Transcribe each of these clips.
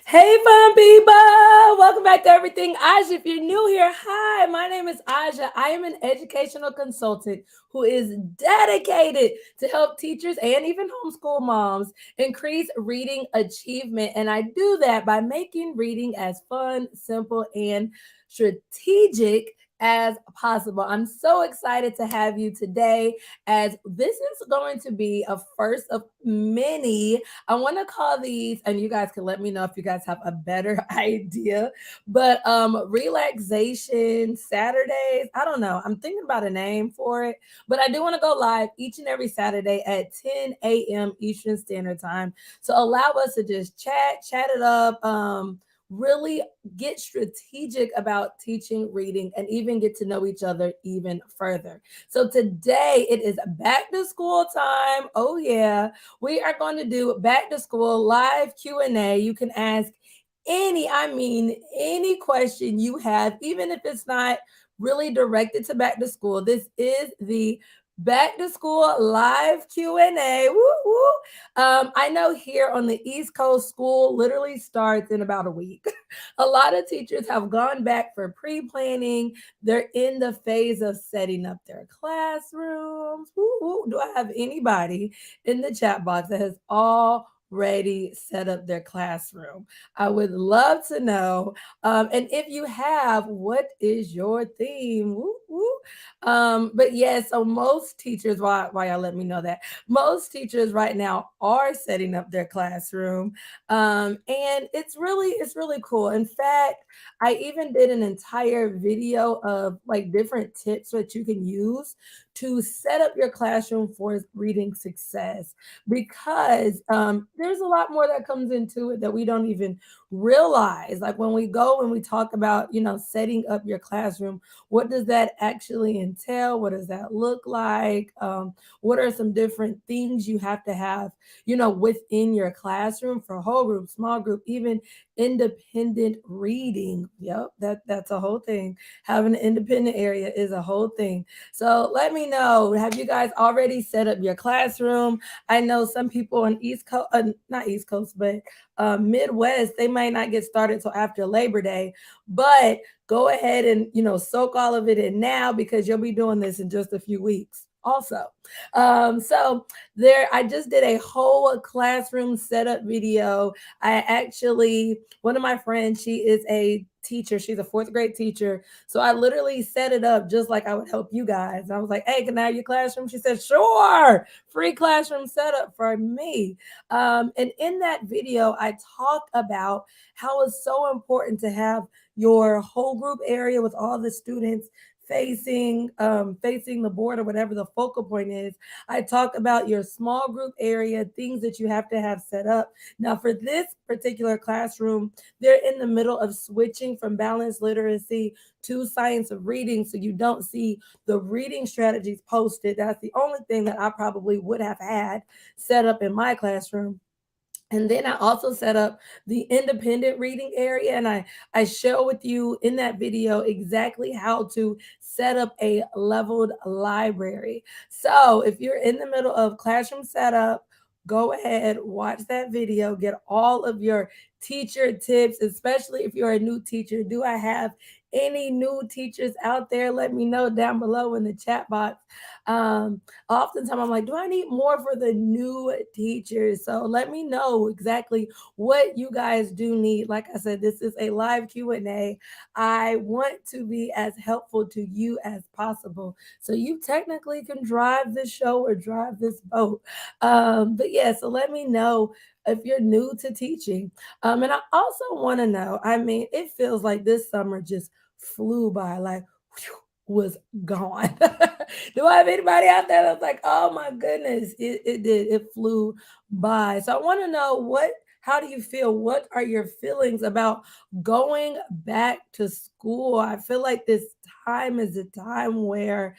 Hey, fun people! Welcome back to Everything Aja. If you're new here, hi, my name is Aja. I am an educational consultant who is dedicated to help teachers and even homeschool moms increase reading achievement. And I do that by making reading as fun, simple, and strategic as possible. I'm so excited to have you today, as this is going to be a first of many. I want to call these, and you guys can let me know if you guys have a better idea. But relaxation Saturdays. I don't know. I'm thinking about a name for it. But I do want to go live each and every Saturday at 10 a.m. Eastern Standard Time. So allow us to just chat it up. Really get strategic about teaching reading and even get to know each other even further. So today it is back to school time. Oh yeah, we are going to do back to school live Q&A. You can ask any question you have, even if it's not really directed to back to school. This is the back to school live Q&A. Woo, woo. I know here on the East Coast, school literally starts in about a week. A lot of teachers have gone back for pre-planning. They're in the phase of setting up their classrooms. Woo, woo. Do I have anybody in the chat box that has already set up their classroom? I would love to know. And if you have, what is your theme? Woo, woo. But yeah, so most teachers, why y'all let me know that most teachers right now are setting up their classroom, and it's really cool. In fact, I even did an entire video of like different tips that you can use to set up your classroom for reading success, because there's a lot more that comes into it that we don't even realize. Like when we go and we talk about, setting up your classroom, what does that actually entail? What does that look like? What are some different things you have to have, within your classroom for whole group, small group, even independent reading? Yep, that's a whole thing. Having an independent area is a whole thing. So let me know, have you guys already set up your classroom? I know some people on East Coast, not East Coast, but Midwest, they might not get started till after Labor Day, but go ahead and soak all of it in now, because you'll be doing this in just a few weeks also. So there, I just did a whole classroom setup video. I actually, one of my friends, she is a teacher, she's a fourth grade teacher, so I literally set it up just like I would help you guys. I was like, hey, can I have your classroom? She said, sure. Free classroom setup for me. And in that video, I talk about how it's so important to have your whole group area with all the students facing the board or whatever the focal point is. I talk about your small group area, things that you have to have set up. Now, for this particular classroom, they're in the middle of switching from balanced literacy to science of reading, so you don't see the reading strategies posted. That's the only thing that I probably would have had set up in my classroom. And then I also set up the independent reading area, and I share with you in that video exactly how to set up a leveled library. So if you're in the middle of classroom setup, go ahead, watch that video, get all of your teacher tips, especially if you're a new teacher. Do I have any new teachers out there? Let me know down below in the chat box. Oftentimes I'm like, do I need more for the new teachers? So let me know exactly what you guys do need. Like I said, this is a live Q&A. I want to be as helpful to you as possible, so you technically can drive this show or drive this boat. But yeah, so let me know if you're new to teaching. And I also want to know, I mean, it feels like this summer just flew by, like whew, was gone. Do I have anybody out there that's like, oh my goodness, it did, it flew by? So I want to know, how do you feel? What are your feelings about going back to school? I feel like this time is a time where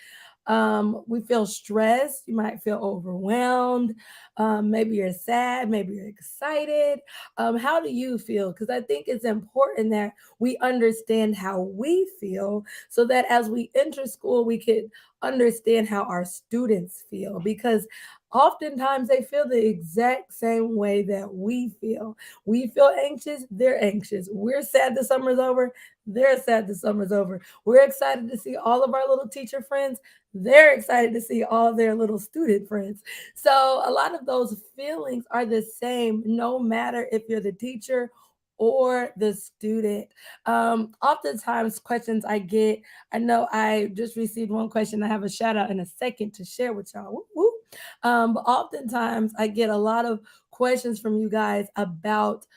we feel stressed. You might feel overwhelmed. Maybe you're sad. Maybe you're excited. How do you feel? Because I think it's important that we understand how we feel, so that as we enter school, we could understand how our students feel. Because oftentimes they feel the exact same way that we feel. We feel anxious, they're anxious. We're sad the summer's over, they're sad the summer's over. We're excited to see all of our little teacher friends, they're excited to see all their little student friends. So a lot of those feelings are the same no matter if you're the teacher or the student. Oftentimes questions I get, I know I just received one question. I have a shout out in a second to share with y'all. Whoop, whoop. But oftentimes I get a lot of questions from you guys about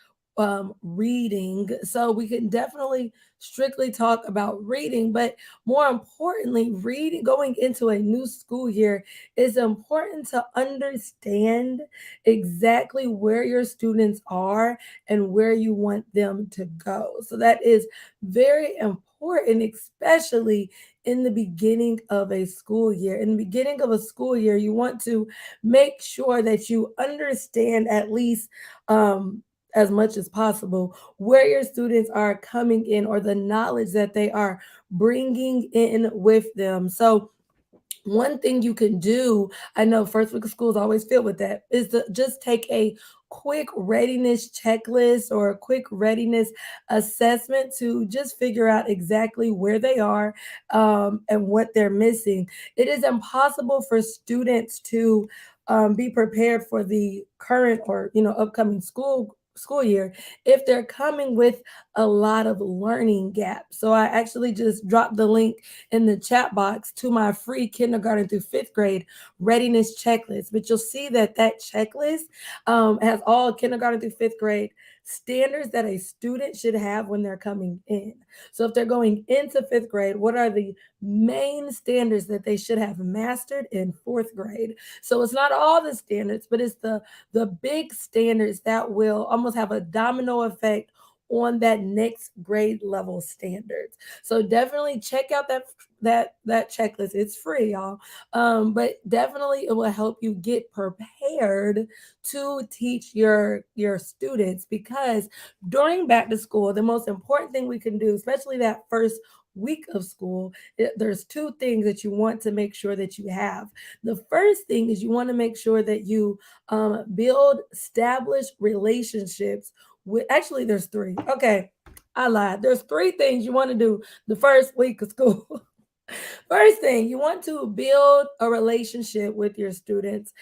reading. So we can definitely strictly talk about reading, but more importantly, reading going into a new school year is important to understand exactly where your students are and where you want them to go. So that is very important, especially in the beginning of a school year. In the beginning of a school year, you want to make sure that you understand at least as much as possible where your students are coming in or the knowledge that they are bringing in with them. So one thing you can do, I know first week of school is always filled with that, is to just take a quick readiness checklist or a quick readiness assessment to just figure out exactly where they are and what they're missing. It is impossible for students to be prepared for the current or upcoming school year if they're coming with a lot of learning gaps. So I actually just dropped the link in the chat box to my free kindergarten through fifth grade readiness checklist. But you'll see that that checklist has all kindergarten through fifth grade standards that a student should have when they're coming in. So if they're going into fifth grade, what are the main standards that they should have mastered in fourth grade? So it's not all the standards, but it's the big standards that will almost have a domino effect on that next grade level standards. So definitely check out that checklist. It's free, y'all. But definitely it will help you get prepared to teach your students, because during back to school, the most important thing we can do, especially that first week of school, there's two things that you want to make sure that you have. The first thing is you want to make sure that you build established relationships with, actually there's three. Okay, I lied. There's three things you want to do the first week of school. First thing, you want to build a relationship with your students.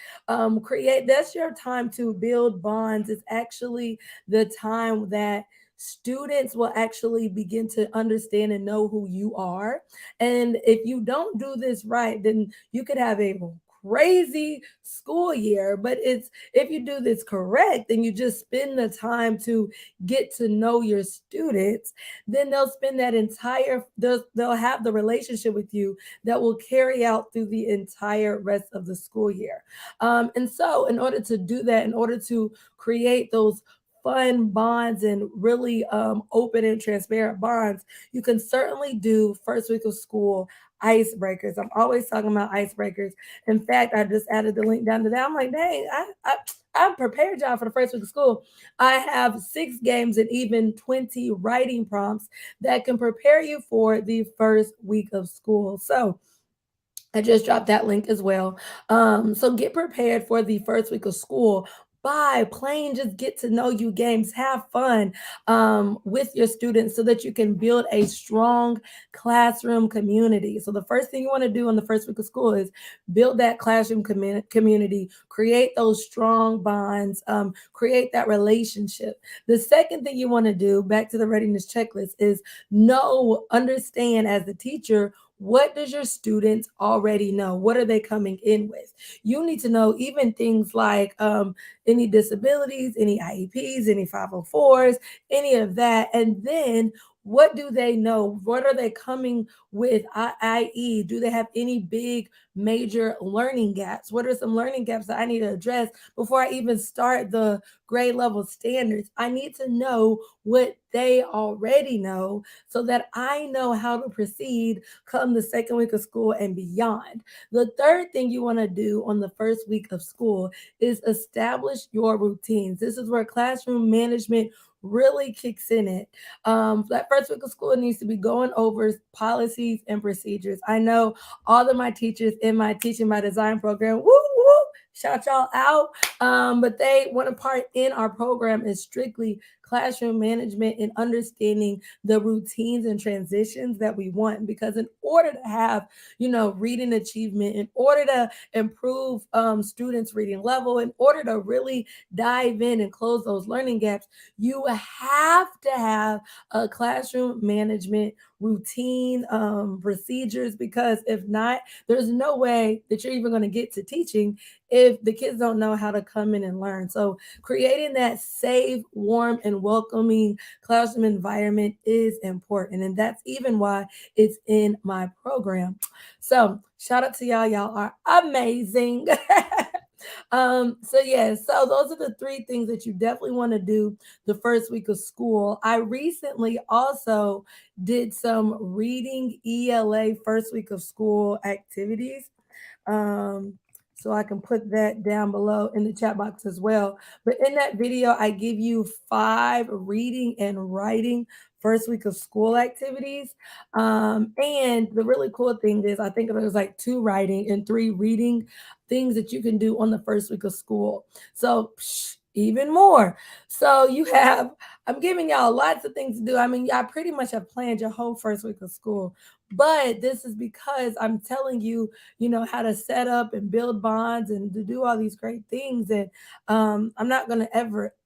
Create, that's your time to build bonds. It's actually the time that students will actually begin to understand and know who you are. And if you don't do this right, then you could have a crazy school year. But it's, if you do this correct and you just spend the time to get to know your students, then they'll spend that entire, they'll have the relationship with you that will carry out through the entire rest of the school year. And so in order to do that, in order to create those fun bonds and really open and transparent bonds, you can certainly do first week of school icebreakers. I'm always talking about icebreakers. In fact, I just added the link down to that. I'm like, dang, I prepared y'all for the first week of school. I have 6 games and even 20 writing prompts that can prepare you for the first week of school. So I just dropped that link as well. So get prepared for the first week of school by playing just get to know you games. Have fun with your students so that you can build a strong classroom community. So the first thing you want to do in the first week of school is build that classroom community, create those strong bonds, create that relationship. The second thing you want to do, back to the readiness checklist, is understand as the teacher, what does your students already know? What are they coming in with? You need to know even things like any disabilities, any IEPs, any 504s, any of that. And then what do they know? What are they coming with? I.e., do they have any big major learning gaps? What are some learning gaps that I need to address before I even start the grade level standards? I need to know what they already know so that I know how to proceed come the second week of school and beyond. The third thing you want to do on the first week of school is establish your routines. This is where classroom management really kicks in it. That first week of school needs to be going over policies and procedures. I know all of my teachers in my teaching by design program, woo woo, shout y'all out. But they one part in our program is strictly classroom management and understanding the routines and transitions that we want. Because in order to have, reading achievement, in order to improve students' reading level, in order to really dive in and close those learning gaps, you have to have a classroom management routine, procedures, because if not, there's no way that you're even going to get to teaching if the kids don't know how to come in and learn. So creating that safe, warm, and welcoming classroom environment is important. And that's even why it's in my program. So shout out to y'all. Y'all are amazing. So those are the three things that you definitely want to do the first week of school. I recently also did some reading ELA first week of school activities. Um, so I can put that down below in the chat box as well. But in that video, I give you 5 reading and writing first week of school activities. And the really cool thing is, I think there's like 2 writing and 3 reading things that you can do on the first week of school. So even more. So I'm giving y'all lots of things to do. I mean, y'all pretty much have planned your whole first week of school. But this is because I'm telling you, how to set up and build bonds and to do all these great things. And I'm not going to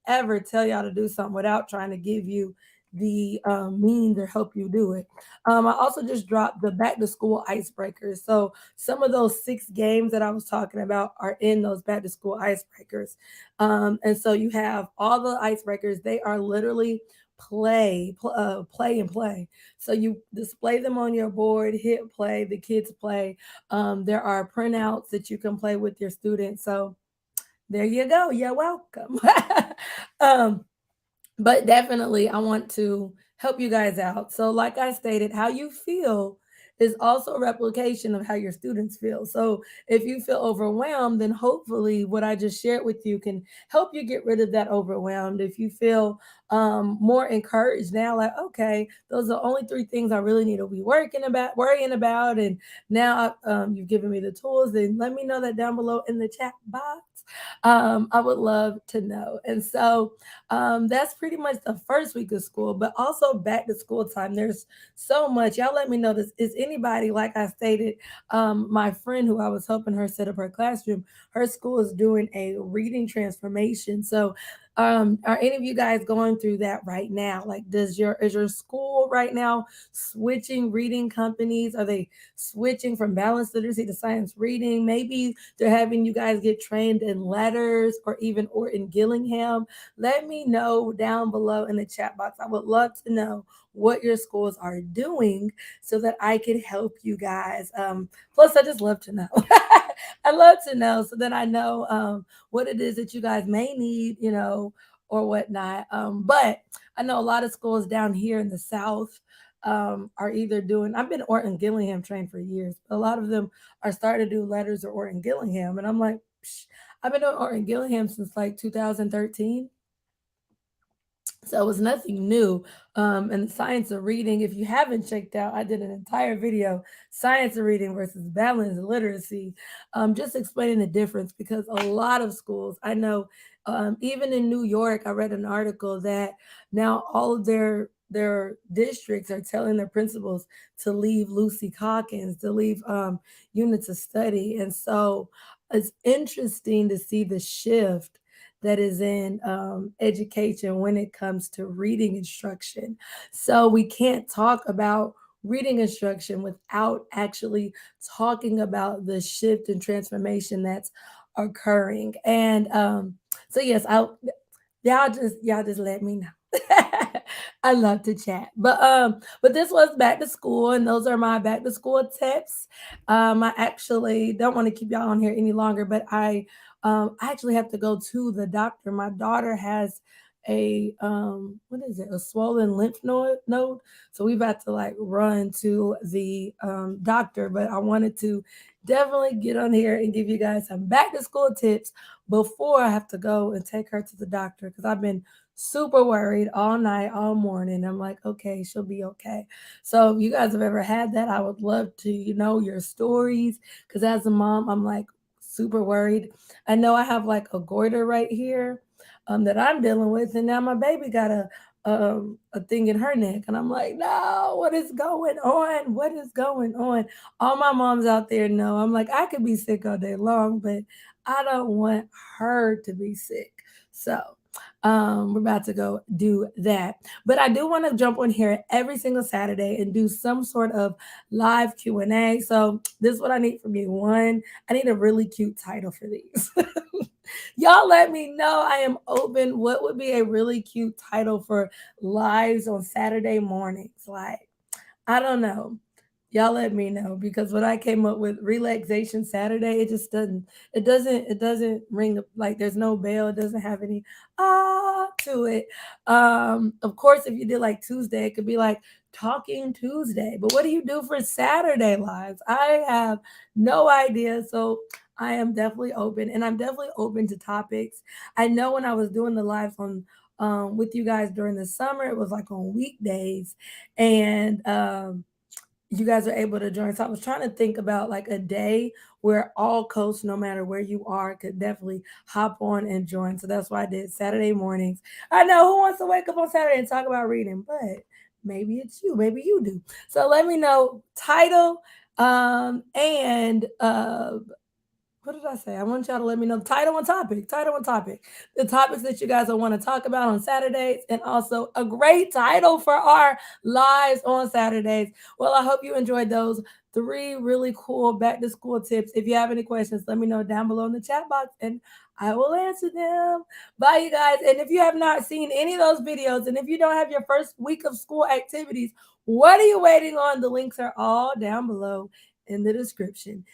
ever tell y'all to do something without trying to give you the means or help you do it. I also just dropped the back to school icebreakers. So some of those 6 games that I was talking about are in those back to school icebreakers. And so you have all the icebreakers. They are literally play and play. So you display them on your board, hit play, the kids play. There are printouts that you can play with your students. So there you go. You're welcome. um, but definitely, I want to help you guys out. So, like I stated, how you feel is also a replication of how your students feel. So, if you feel overwhelmed, then hopefully what I just shared with you can help you get rid of that overwhelmed. If you feel more encouraged now, like, okay, those are the only 3 things I really need to be worrying about, and now you've given me the tools, then let me know that down below in the chat box. I would love to know. And so, that's pretty much the first week of school, but also back to school time. There's so much. Y'all let me know this. Is anybody, like I stated, my friend who I was helping her set up her classroom, her school is doing a reading transformation. So are any of you guys going through that right now? Like, is your school right now switching reading companies? Are they switching from balanced literacy to science reading? Maybe they're having you guys get trained in letters or even Orton Gillingham. Let me know down below in the chat box. I would love to know what your schools are doing so that I can help you guys. Plus, I just love to know. I love to know so that I know what it is that you guys may need, or whatnot. But I know a lot of schools down here in the South are either doing, I've been Orton Gillingham trained for years, but a lot of them are starting to do letters or Orton Gillingham. And I'm like, I've been doing Orton Gillingham since like 2013. So it was nothing new. And the science of reading, if you haven't checked out, I did an entire video, science of reading versus balanced literacy, just explaining the difference because a lot of schools, I know, even in New York, I read an article that now all of their districts are telling their principals to leave Lucy Calkins, to leave units of study. And so it's interesting to see the shift that is in education when it comes to reading instruction. So we can't talk about reading instruction without actually talking about the shift and transformation that's occurring. And so yes, y'all just let me know. I love to chat. But this was back to school and those are my back to school tips. I actually don't want to keep y'all on here any longer, but I actually have to go to the doctor. My daughter has what is it? A swollen lymph node. So we've had to like run to the doctor, but I wanted to definitely get on here and give you guys some back to school tips before I have to go and take her to the doctor because I've been super worried all night, all morning. I'm like, okay, she'll be okay. So if you guys have ever had that, I would love to, know your stories. Because as a mom, I'm like super worried. I know I have like a goiter right here that I'm dealing with, and now my baby got a thing in her neck, and I'm like, no, what is going on? What is going on? All my moms out there know. I'm like, I could be sick all day long, but I don't want her to be sick. So we're about to go do that. But I do want to jump on here every single Saturday and do some sort of live Q&A. So this is what I need from you. One, I need a really cute title for these. Y'all let me know. I am open. What would be a really cute title for lives on Saturday mornings? Like, I don't know. Y'all let me know because when I came up with relaxation Saturday, it just doesn't ring like there's no bell, it doesn't have any to it. Of course, if you did like Tuesday, it could be like talking Tuesday. But what do you do for Saturday lives? I have no idea. So I am definitely open and I'm definitely open to topics. I know when I was doing the lives on with you guys during the summer, it was like on weekdays and you guys are able to join. So I was trying to think about like a day where all coasts, no matter where you are, could definitely hop on and join. So that's why I did Saturday mornings. I know who wants to wake up on Saturday and talk about reading, but maybe it's you, maybe you do. So let me know title and what did I say? I want y'all to let me know title and topic, title and topic, the topics that you guys will want to talk about on Saturdays, and also a great title for our lives on Saturdays. Well, I hope you enjoyed those three really cool back to school tips. If you have any questions, let me know down below in the chat box and I will answer them. Bye, you guys. And if you have not seen any of those videos, and if you don't have your first week of school activities, what are you waiting on? The links are all down below in the description.